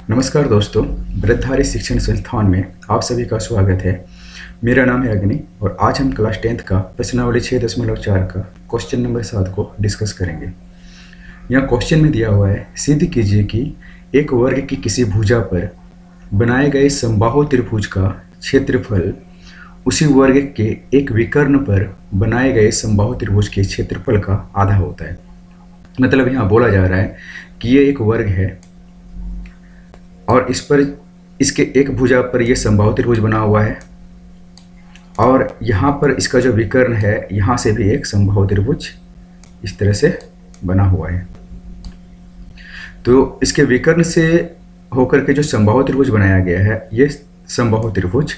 नमस्कार दोस्तों, वृद्धधारी शिक्षण संस्थान में आप सभी का स्वागत है। मेरा नाम है अग्नि और आज हम क्लास 10th का प्रश्नावली 6.4 का क्वेश्चन नंबर 7 को डिस्कस करेंगे। यहाँ क्वेश्चन में दिया हुआ है, सिद्ध कीजिए कि एक वर्ग की किसी भुजा पर बनाए गए समबाहु त्रिभुज का क्षेत्रफल उसी वर्ग के एक विकर्ण पर बनाए गए समबाहु त्रिभुज के क्षेत्रफल का आधा होता है। मतलब यहाँ बोला जा रहा है कि ये एक वर्ग है और इस पर इसके एक भुजा पर यह समबाहु त्रिभुज बना हुआ है और यहाँ पर इसका जो विकर्ण है यहाँ से भी एक समबाहु त्रिभुज इस तरह से बना हुआ है। तो इसके विकर्ण से होकर के जो समबाहु त्रिभुज बनाया गया है ये समबाहु त्रिभुज,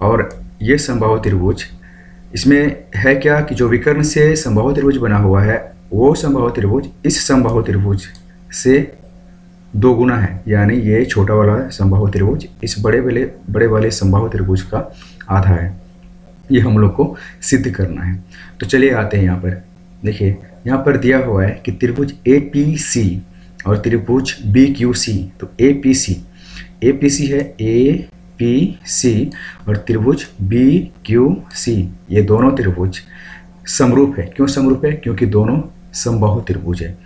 और ये समबाहु त्रिभुज इसमें है क्या कि जो विकर्ण से समबाहु त्रिभुज बना हुआ है वो समबाहु त्रिभुज इस समबाहु त्रिभुज से 2 गुना है, यानी ये छोटा वाला समबाहु त्रिभुज इस बड़े वाले समबाहु त्रिभुज का आधा है। ये हम लोग को सिद्ध करना है। तो चलिए आते हैं यहाँ पर। देखिए यहाँ पर दिया हुआ है कि त्रिभुज APC और त्रिभुज BQC। तो APC है APC और त्रिभुज BQC, ये दोनों त्रिभुज समरूप है। क्यों समरूप है? क्योंकि दोनों समबाहु त्रिभुज है।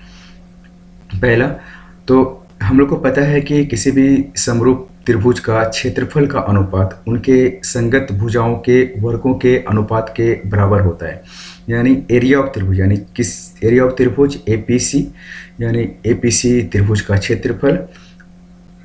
पहला तो हम लोग को पता है कि किसी भी समरूप त्रिभुज का क्षेत्रफल का अनुपात उनके संगत भुजाओं के वर्गों के अनुपात के बराबर होता है। यानी एरिया ऑफ त्रिभुज, यानी किस एरिया ऑफ त्रिभुज APC, यानी APC त्रिभुज का क्षेत्रफल,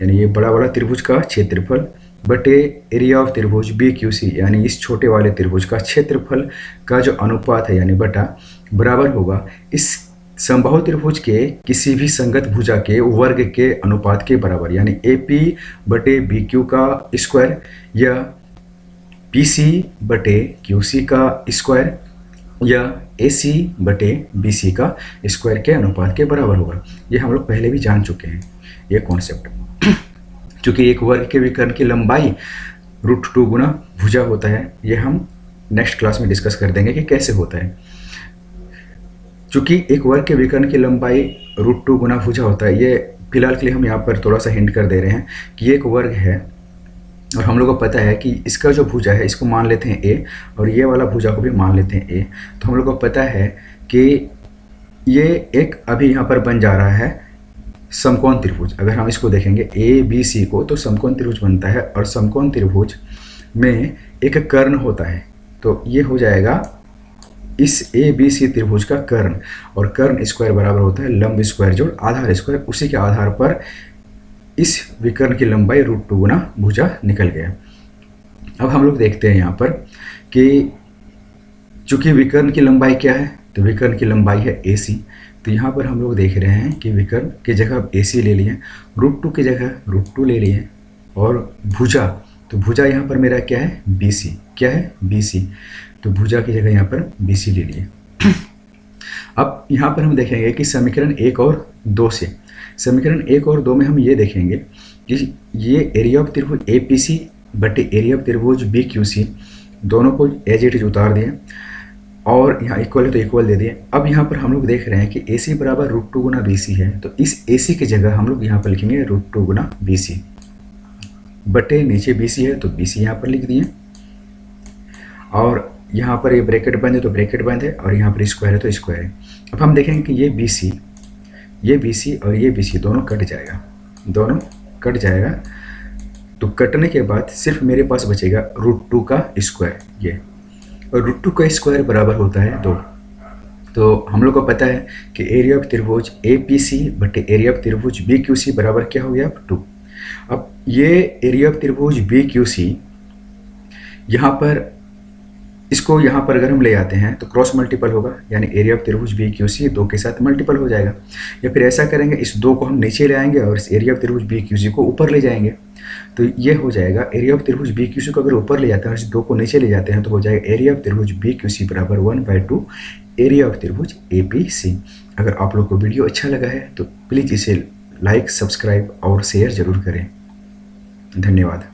यानी ये बड़ा वाला त्रिभुज का क्षेत्रफल बटे एरिया ऑफ त्रिभुज BQC, यानी इस छोटे वाले त्रिभुज का क्षेत्रफल का जो अनुपात है यानी बटा बराबर होगा इस समबाहु त्रिभुज के किसी भी संगत भुजा के वर्ग के अनुपात के बराबर, यानी AP बटे BQ का स्क्वायर या PC बटे QC का स्क्वायर या AC बटे BC का स्क्वायर के अनुपात के बराबर होगा। ये हम लोग पहले भी जान चुके हैं ये कॉन्सेप्ट। चूँकि एक वर्ग के विकर्ण की लंबाई √2 गुना भुजा होता है, ये हम नेक्स्ट क्लास में डिस्कस कर देंगे कि कैसे होता है। चूँकि एक वर्ग के विकर्ण की लंबाई √2 गुना भुजा होता है, ये फिलहाल के लिए हम यहाँ पर थोड़ा सा हिंट कर दे रहे हैं कि एक वर्ग है और हम लोग को पता है कि इसका जो भुजा है इसको मान लेते हैं A और ये वाला भुजा को भी मान लेते हैं A। तो हम लोग को पता है कि ये एक अभी यहाँ पर बन जा रहा है समकोण त्रिभुज। अगर हम इसको देखेंगे ABC को तो समकोण त्रिभुज बनता है और समकोण त्रिभुज में एक कर्ण होता है। तो ये हो जाएगा इस ABC त्रिभुज का कर्ण, और कर्ण स्क्वायर बराबर होता है लंब स्क्वायर जोड़ आधार स्क्वायर। उसी के आधार पर इस विकर्ण की लंबाई √2 गुना भुजा निकल गया। अब हम लोग देखते हैं यहाँ पर कि चूंकि विकर्ण की लंबाई क्या है, तो विकर्ण की लंबाई है AC। तो यहाँ पर हम लोग देख रहे हैं कि विकर्ण की जगह AC ले लिए, √2 की जगह √2 ले लिए, और भुजा, तो भुजा यहाँ पर मेरा क्या है BC, क्या है BC। तो भुजा की जगह यहाँ पर BC ले लिए। अब यहाँ पर हम देखेंगे कि समीकरण 1 और 2 से, समीकरण 1 और 2 में हम ये देखेंगे कि ये एरिया ऑफ त्रिभुज APC बटे एरिया ऑफ त्रिभुज BQC दोनों को एज इट इज उतार दिए और यहाँ इक्वल है तो इक्वल दे दिए। अब यहाँ पर हम लोग देख रहे हैं कि AC बराबर √2 गुना BC है, तो इस AC की जगह हम लोग यहाँ पर लिखेंगे √2 गुना BC बटे नीचे BC है तो BC यहाँ पर लिख दिए, और यहाँ पर ये ब्रैकेट बंद है तो ब्रैकेट बंद है, और यहाँ पर स्क्वायर है तो स्क्वायर है। अब हम देखेंगे कि ये BC और ये BC दोनों कट जाएगा। तो कटने के बाद सिर्फ मेरे पास बचेगा √2 का स्क्वायर, ये, और √2 का स्क्वायर बराबर होता है 2। तो हम लोग को पता है कि एरिया ऑफ त्रिभुज APC बटे एरिया ऑफ त्रिभुज BQC बराबर क्या हो गया 2। अब ये एरिया ऑफ त्रिभुज BQC यहाँ पर, इसको यहाँ पर अगर हम ले आते हैं तो क्रॉस मल्टीपल होगा, यानी एरिया ऑफ त्रिभुज BQC 2 के साथ मल्टीपल हो जाएगा। या फिर ऐसा करेंगे, इस 2 को हम नीचे ले आएंगे और इस एरिया ऑफ त्रिभुज BQC को ऊपर ले जाएंगे। तो ये हो जाएगा एरिया ऑफ त्रिभुज BQC को अगर ऊपर ले जाते हैं और इस 2 को नीचे ले जाते हैं तो हो जाएगा एरिया ऑफ त्रिभुज BQC बराबर 1/2 एरिया ऑफ त्रिभुज APC। अगर आप लोग को वीडियो अच्छा लगा है तो प्लीज़ इसे लाइक, सब्सक्राइब और शेयर जरूर करें। धन्यवाद।